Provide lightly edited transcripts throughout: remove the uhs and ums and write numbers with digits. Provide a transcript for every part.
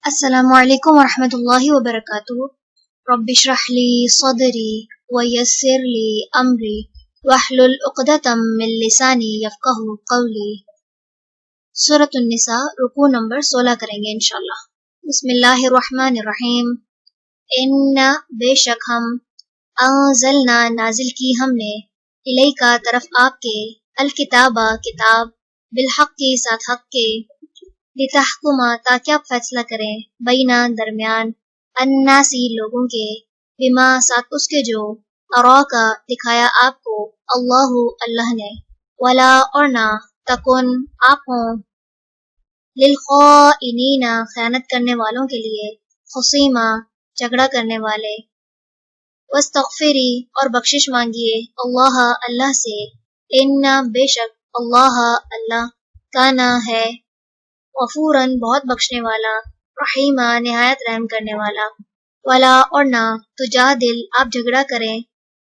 السلام علیکم ورحمۃ اللہ وبرکاتہ۔ رب اشرح لی صدری ویسر لی امری واحلل عقدۃ من لسانی یفقہوا قولی۔ سورۃ النساء رکوع نمبر 16 کریں گے انشاءاللہ۔ بسم اللہ الرحمن الرحیم۔ ان بے شک ہم، انزلنا نازل کی ہم نے، الیکا طرف آپ کے، الکتابہ کتاب، بالحق کی ساتھ حق کے، لتحکما تاکہ آپ فیصلہ کریں، بینا درمیان، الناسی لوگوں کے، بما ساتھ اس کے جو، اراکا دکھایا آپ کو، اللہ اللہ نے، ولا اور نہ، تکن آپ ہوں، للخائنین خیانت کرنے والوں کے لیے، خصیما جھگڑا کرنے والے، واستغفری اور بخشش مانگیے، اللہ اللہ سے، ان بے شک اللہ اللہ، کانا ہے، غفوراً بہت بخشنے والا، رحیمہ نہایت رحم کرنے والا، ولا اور نہ، تجادل آپ جھگڑا کریں،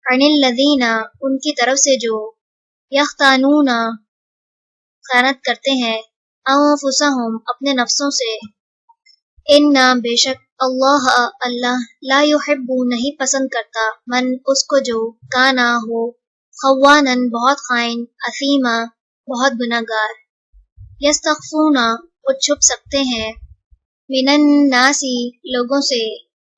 عن الذین ان کی طرف سے جو، یختانون خیانت کرتے ہیں، انفسہم اپنے نفسوں سے، ان بے شک اللہ اللہ، لا یحب نہیں پسند کرتا، من اس کو جو، کانا ہو، خوانن بہت خائن، اثیما بہت گناہگار، یستخفون وہ چھپ سکتے ہیں، من الناسی لوگوں سے،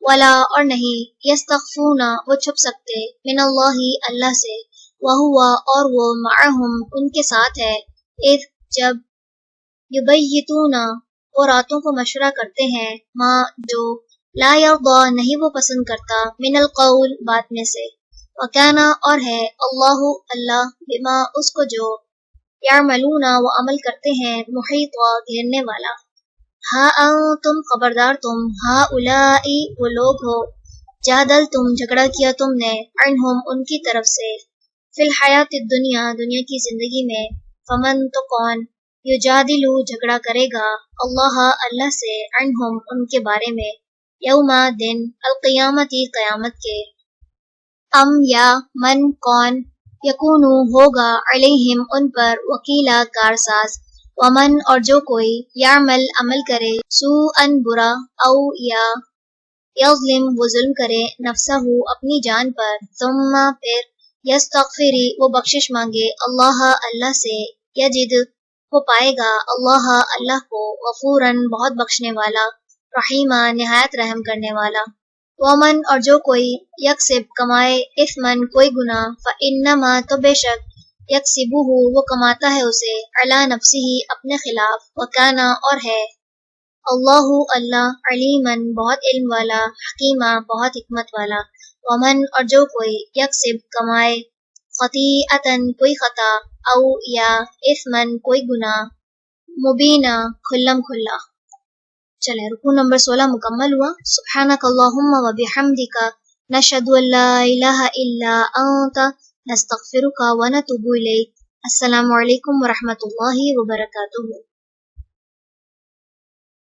ولا اور نہیں، یستخفون وہ چھپ سکتے، من اللہ اللہ سے، وہو اور وہ، معہم ان کے ساتھ ہے، اذ جب، یبیتون وہ راتوں کو مشورہ کرتے ہیں، ما جو، لا یرضی نہیں وہ پسند کرتا، من القول بات میں سے، وکانا اور ہے، اللہ اللہ، بما اس کو جو، یعملون وہ عمل کرتے ہیں، محیط گھیرنے والا، ہاں تم خبردار تم، ہاں اولائی وہ لوگ ہو، جادل تم جھگڑا کیا تم نے، عنہم ان کی طرف سے، فی الحیات الدنیا دنیا کی زندگی میں، فمن تو کون، یجادلو جھگڑا کرے گا، اللہ اللہ سے، عنہم ان کے بارے میں، یوم دن، القیامتی قیامت کے، ام یا، من کون، یکونو ہوگا، علیہم ان پر، وکیلا کارساز، ومن اور جو کوئی، یعمل عمل کرے، سوءً برا، او یا، یظلم وہ ظلم کرے، نفسہ اپنی جان پر، ثم پھر، یستغفری وہ بخشش مانگے، اللہ اللہ سے، یجد وہ پائے گا، اللہ اللہ کو، غفوراً بہت بخشنے والا، رحیمہ نہایت رحم کرنے والا، ومن اور جو کوئی، یکسب کمائے، اثمن کوئی گناہ، فانما تو بے شک، یکسبہ وہ کماتا ہے اسے، علی نفسہ اپنے خلاف، وکانا اور ہے، اللہ اللہ، علیماً بہت علم والا، حکیمہ بہت حکمت والا، ومن اور جو کوئی، یکسب کمائے، خطیئۃً کوئی خطا، او یا، اثمن کوئی گناہ، مبینہ کھلم کھلا۔ چلیں رکوع نمبر 16 مکمل ہوا۔ سبحانک اللہم و بحمدک، نشہد ان لا الہ الا انت، نستغفرک و نتوب الیک۔ السلام علیکم ورحمۃ اللہ وبرکاتہ۔